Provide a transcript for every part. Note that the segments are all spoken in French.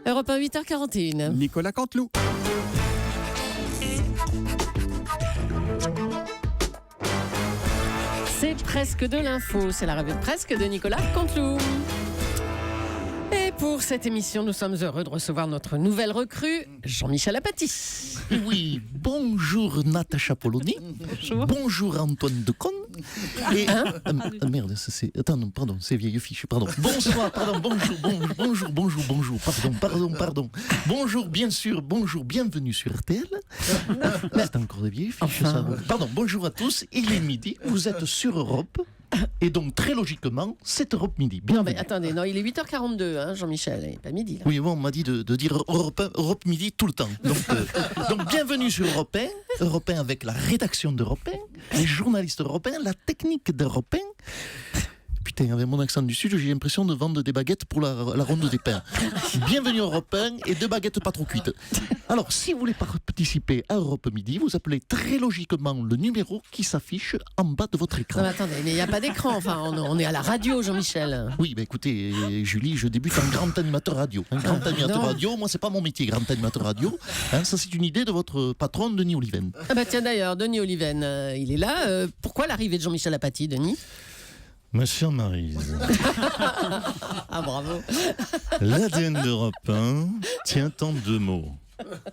Europe 1, 8h41. Nicolas Canteloup. C'est presque de l'info, c'est la revue de presque de Nicolas Canteloup. Et pour cette émission, nous sommes heureux de recevoir notre nouvelle recrue, Jean-Michel Apathy. Oui, bonjour Natacha Polony. Bonjour. Bonjour Antoine Decaune. Et merde, ça c'est. Attends, non, pardon, c'est vieille fiche, pardon. Bonsoir, pardon, bonjour, pardon. Bonjour, bien sûr, bonjour, bienvenue sur RTL. C'est encore des vieilles fiches, ça. Pardon, bonjour à tous, il est midi, vous êtes sur Europe. Et donc, très logiquement, c'est Europe Midi. Non, mais attendez, non, il est 8h42, hein, Jean-Michel, il n'est pas midi. Là. Oui, bon, on m'a dit de dire Europe Midi tout le temps. Donc bienvenue sur Europe 1, Europe 1 avec la rédaction d'Europe 1, les journalistes européens, la technique d'Europe 1. Putain, avec mon accent du Sud, j'ai l'impression de vendre des baguettes pour la ronde des pains. Bienvenue Europe 1 et 2 baguettes pas trop cuites. Alors, si vous voulez participer à Europe Midi, vous appelez très logiquement le numéro qui s'affiche en bas de votre écran. Non, mais attendez, mais il n'y a pas d'écran, enfin, on est à la radio, Jean-Michel. Oui, bah écoutez, Julie, je débute en grand animateur radio. Un grand animateur radio, moi, c'est pas mon métier, grand animateur radio. Hein, ça, c'est une idée de votre patron, Denis Oliven. Ah bah tiens, d'ailleurs, Denis Oliven, il est là. Pourquoi l'arrivée de Jean-Michel Apathy, Denis ? Ma chère Maryse, Ah, bravo. l'ADN d'Europe 1 tient en 2 mots.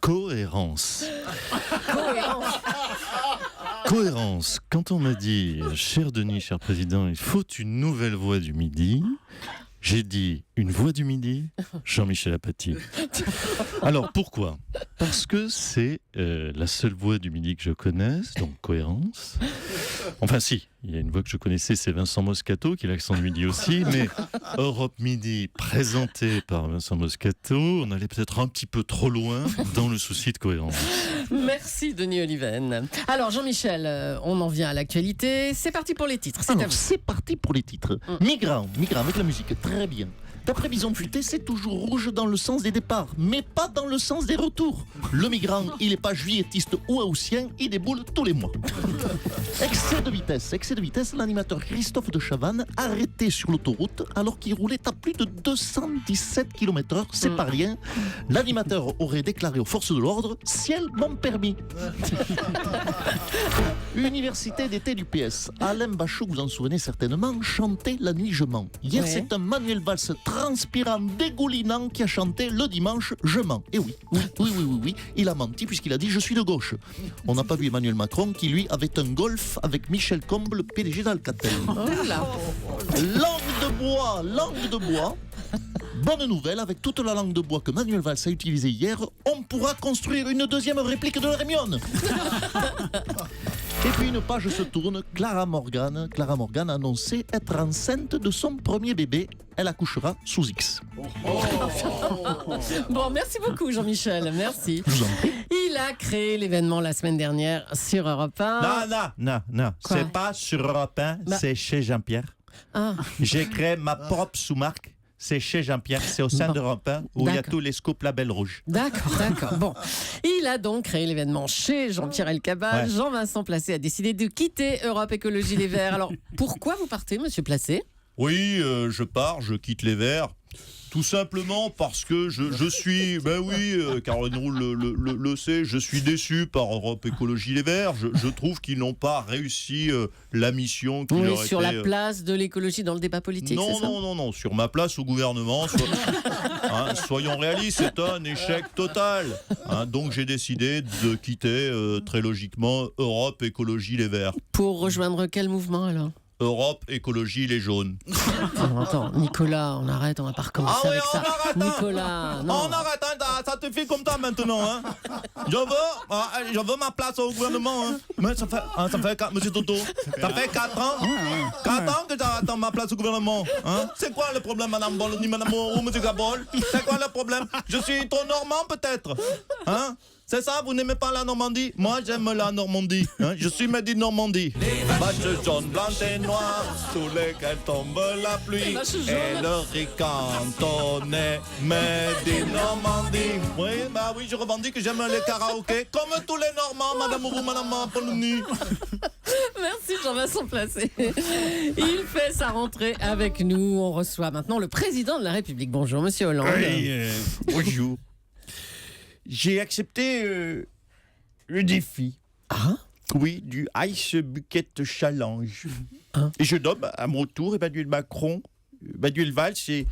Cohérence. Cohérence. Quand on m'a dit, cher Denis, cher président, il faut une nouvelle voix du Midi, j'ai dit, une voix du Midi, Jean-Michel Apathy. Alors, pourquoi ? Parce que c'est la seule voix du Midi que je connaisse, donc cohérence. Enfin si, il y a une voix que je connaissais, c'est Vincent Moscato, qui a l'accent du Midi aussi, mais Europe Midi, présenté par Vincent Moscato, on allait peut-être un petit peu trop loin dans le souci de cohérence. Merci, Denis Oliven. Alors, Jean-Michel, on en vient à l'actualité. C'est parti pour les titres. C'est parti pour les titres. Migrants avec la musique, très bien. D'après Bison Futé, c'est toujours rouge dans le sens des départs, mais pas dans le sens des retours. Le migrant, il n'est pas juillettiste ou haussien, il déboule tous les mois. Excès de vitesse, l'animateur Christophe de Chavannes arrêté sur l'autoroute alors qu'il roulait à plus de 217 km/h, c'est pas rien. L'animateur aurait déclaré aux forces de l'ordre « Ciel, mon permis ». Université d'été du PS. Alain Bachot, vous en souvenez certainement, chantait La nuit je mens. Hier, c'est un Manuel Valls transpirant, dégoulinant qui a chanté le dimanche Je mens. Et oui, il a menti puisqu'il a dit je suis de gauche. On n'a pas vu Emmanuel Macron qui lui avait un golf avec Michel Combes, le PDG d'Alcatel. Langue de bois. Bonne nouvelle, avec toute la langue de bois que Manuel Valls a utilisée hier, on pourra construire une deuxième réplique de l'Hermione. Et puis une page se tourne, Clara Morgan a annoncé être enceinte de son premier bébé. Elle accouchera sous X. Bon, merci beaucoup, Jean-Michel. Merci. Je vous en prie. Il a créé l'événement la semaine dernière sur Europe 1. Non. Quoi ? C'est pas sur Europe 1, c'est chez Jean-Pierre. Ah. J'ai créé ma propre sous-marque. C'est chez Jean-Pierre, c'est au sein d'Europe 1 où il y a tous les scoops label rouge. D'accord. Bon, il a donc créé l'événement chez Jean-Pierre Elkabbach. Ouais. Jean-Vincent Placé a décidé de quitter Europe Écologie Les Verts. Alors, pourquoi vous partez, monsieur Placé ? Oui, je pars, je quitte les Verts. Tout simplement parce que je suis, Caroline Roux le sait, je suis déçu par Europe Écologie Les Verts. Je trouve qu'ils n'ont pas réussi la mission qui leur était... sur la place de l'écologie dans le débat politique, c'est ça ? Non, sur ma place au gouvernement. Soyons réalistes, c'est un échec total. Donc j'ai décidé de quitter très logiquement Europe Écologie Les Verts. Pour rejoindre quel mouvement alors ? Europe Écologie Les Jaunes. Attends, Nicolas, on arrête, on va pas recommencer avec ça. Nicolas, non. On arrête, ça te fait comme ça maintenant. Je veux ma place au gouvernement. Mais ça fait monsieur Toto, ça fait 4 ans. 4 ans que j'attends ma place au gouvernement. C'est quoi le problème, madame Bologna, madame ou monsieur Gabol ? C'est quoi le problème ? Je suis trop normand peut-être. C'est ça, vous n'aimez pas la Normandie? Moi, j'aime la Normandie. Hein, je suis made in Normandie. Vaches jaunes, blanches et noires, sous lesquelles tombe la pluie. Et le riz cantonais, made in Normandie. Oui, je revendique que j'aime les karaokés, comme tous les Normands, Madame Roux, Madame Apolloni. Merci Jean-Vincent Placé. Il fait sa rentrée avec nous. On reçoit maintenant le président de la République. Bonjour, monsieur Hollande. Oui, bonjour. J'ai accepté le défi. Ah? Oui, du Ice Bucket Challenge. Hein? Et je nomme à mon tour Emmanuel Macron, Manuel Valls et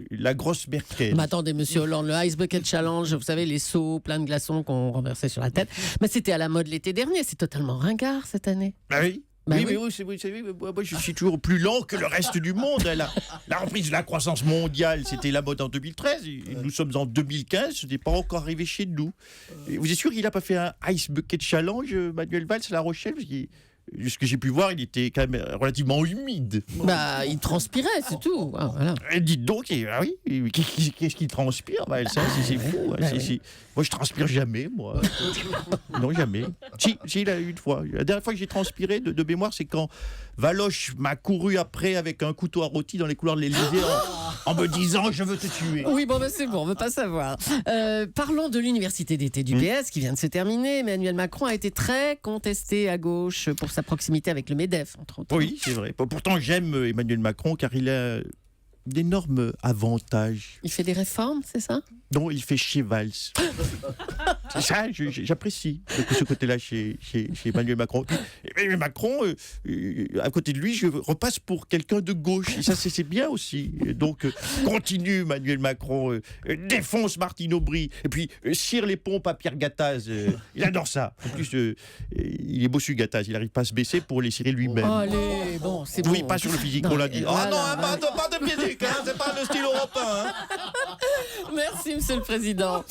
la grosse Merkel. Mais attendez, monsieur Hollande, le Ice Bucket Challenge, vous savez, les seaux pleins de glaçons qu'on renversait sur la tête. Mais c'était à la mode l'été dernier. C'est totalement ringard cette année. Ah oui. Bah oui, oui. mais vous savez, moi je suis toujours plus lent que le reste du monde. La reprise de la croissance mondiale, c'était la mode en 2013. Et nous sommes en 2015, ce n'est pas encore arrivé chez nous. Et vous êtes sûr qu'il n'a pas fait un Ice Bucket Challenge, Manuel Valls, à La Rochelle? Parce que, ce que j'ai pu voir, il était quand même relativement humide. Bah, il transpirait, c'est tout. Ah, voilà. Et dites donc, ah oui, qu'est-ce qu'il transpire, Valls, hein, c'est fou. Bah Moi, je transpire jamais, moi. Non, jamais. Si, là, une fois. La dernière fois que j'ai transpiré de mémoire, c'est quand Valoche m'a couru après avec un couteau à rôti dans les couloirs de l'Élysée en me disant « Je veux te tuer ». Oui, bon, ben c'est bon, on ne veut pas savoir. Parlons de l'université d'été du PS qui vient de se terminer. Emmanuel Macron a été très contesté à gauche pour sa proximité avec le MEDEF, entre autres. Oui, c'est vrai. Pourtant, j'aime Emmanuel Macron car il a d'énormes avantages. Il fait des réformes, c'est ça? Non, il fait chier Valls. C'est ça, j'apprécie ce côté-là chez Emmanuel Macron. Emmanuel Macron, à côté de lui, je repasse pour quelqu'un de gauche. Et ça, c'est bien aussi. Donc, continue Emmanuel Macron, défonce Martine Aubry, et puis cire les pompes à Pierre Gattaz. Il adore ça. En plus, il est bossu Gattaz. Il n'arrive pas à se baisser pour les cirer lui-même. Allez, bon, c'est bon. Oui, pas sur le physique, Non, on l'a dit. voilà, Ah non, voilà. pas de physique, hein, c'est pas le style européen. Hein. Merci, Monsieur le Président.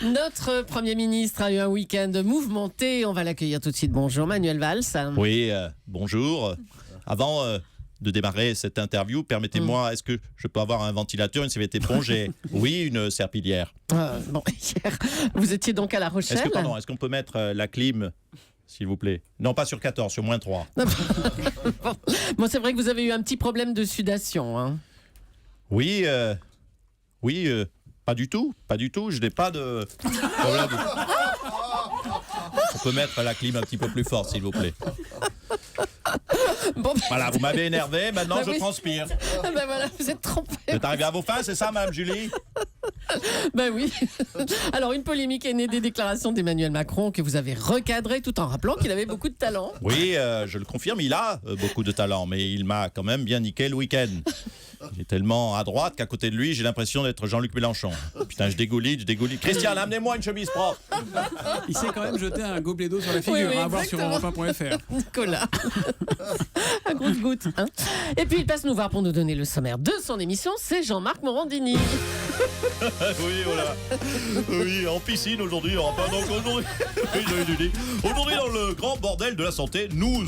Notre Premier ministre a eu un week-end mouvementé. On va l'accueillir tout de suite. Bonjour, Manuel Valls. Oui, bonjour. Avant de démarrer cette interview, permettez-moi, est-ce que je peux avoir un ventilateur, une serviette éponge et, oui, une serpillière? Bon, hier, vous étiez donc à La Rochelle. Est-ce qu'on peut mettre la clim, s'il vous plaît? Non, pas sur 14, sur moins 3. Bon, c'est vrai que vous avez eu un petit problème de sudation. Hein. Oui, pas du tout, je n'ai pas de problème. On peut mettre la clim un petit peu plus fort, s'il vous plaît. Bon, Voilà, vous m'avez énervé, maintenant je oui. transpire. Ben voilà, vous êtes trompé. Vous êtes arrivé à vos fins, c'est ça, Mme Julie? Ben oui. Alors, une polémique est née des déclarations d'Emmanuel Macron que vous avez recadré tout en rappelant qu'il avait beaucoup de talent. Oui, je le confirme, il a beaucoup de talent, mais il m'a quand même bien niqué le week-end. Il est tellement à droite qu'à côté de lui, j'ai l'impression d'être Jean-Luc Mélenchon. Putain, je dégouline. Christian, amenez-moi une chemise propre. Il s'est quand même jeté un gobelet d'eau sur la figure, Oui, à voir sur exactement. europe1.fr. Nicolas. À grosse goutte. Hein. Et puis, il passe nous voir pour nous donner le sommaire de son émission. C'est Jean-Marc Morandini. Oui, voilà. Oui, en piscine aujourd'hui. Enfin, donc aujourd'hui, aujourd'hui, dans le grand bordel de la santé, nous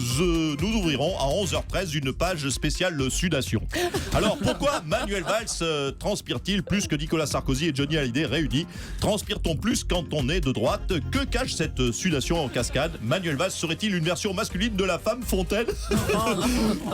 ouvrirons à 11h13 une page spéciale sudation. Alors, pourquoi Manuel Valls transpire-t-il plus que Nicolas Sarkozy et Johnny Hallyday réunis? Transpire-t-on plus quand on est de droite? Que cache cette sudation en cascade? Manuel Valls serait-il une version masculine de la femme Fontaine?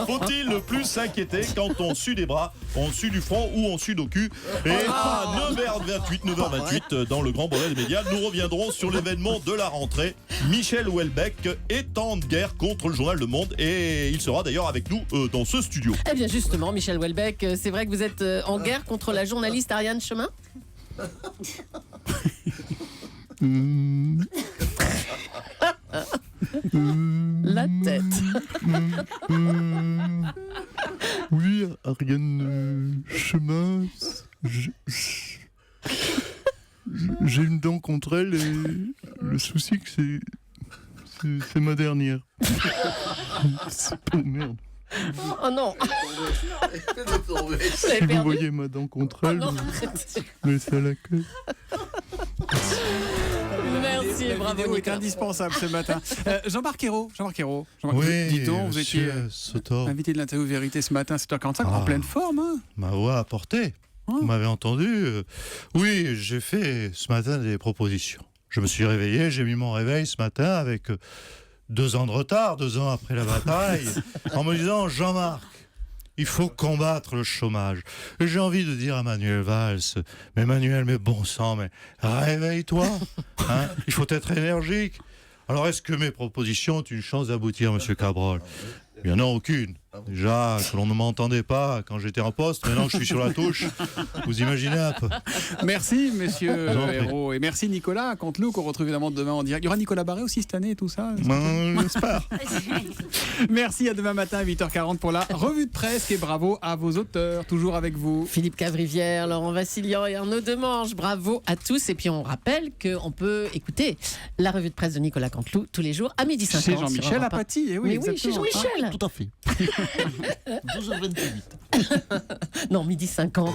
Faut-il plus s'inquiéter quand on sue des bras, on sue du front ou on sue au cul? Et à 9h28, dans le grand bordel des médias, nous reviendrons sur l'événement de la rentrée. Michel Houellebecq est en guerre contre le journal Le Monde et il sera d'ailleurs avec nous dans ce studio. Eh bien, justement, Michel Houellebecq, c'est vrai que vous êtes en guerre contre la journaliste Ariane Chemin? La tête. Oui, Ariane Chemin, j'ai une dent contre elle et le souci que c'est ma dernière. C'est pas merde. Oh non. Si vous voyez ma dent contre elle, Non, arrêtez. laissez à la queue. Merci, La bravo vidéo est Nicolas. indispensable ce matin. Jean-Marc Ayrault, Oui, dit-on, vous étiez Sotor, invité de l'interview Vérité ce matin, 7h45, en pleine forme. Hein. ma voix a porté. Vous m'avez entendu. Oui, j'ai fait ce matin des propositions. Je me suis réveillé, j'ai mis mon réveil ce matin avec 2 ans de retard, 2 ans après la bataille, en me disant, Jean-Marc, il faut combattre le chômage. Et j'ai envie de dire à Manuel Valls, mais Manuel, mais bon sang, mais réveille-toi, hein, il faut être énergique. Alors, est-ce que mes propositions ont une chance d'aboutir, monsieur Cabrol ? Il n'y en a aucune. Déjà, que l'on ne m'entendait pas quand j'étais en poste, maintenant que je suis sur la touche, vous imaginez un peu. Merci, monsieur Non, mais- Hérault. Et merci, Nicolas Canteloup, qu'on retrouve évidemment demain en direct. Il y aura Nicolas Barré aussi cette année et tout ça. J'espère. Merci, à demain matin à 8h40 pour la revue de presse. Et bravo à vos auteurs, toujours avec vous. Philippe Cavrivière, Laurent Vassilian et Arnaud Demange. Bravo à tous. Et puis on rappelle qu'on peut équiter la revue de presse de Nicolas Canteloup tous les jours à 12h50. Chez Jean-Michel Apathy. Eh oui, Mais oui, chez exactement. Jean-Michel. Tout à fait. 12h28. Non, 12h50.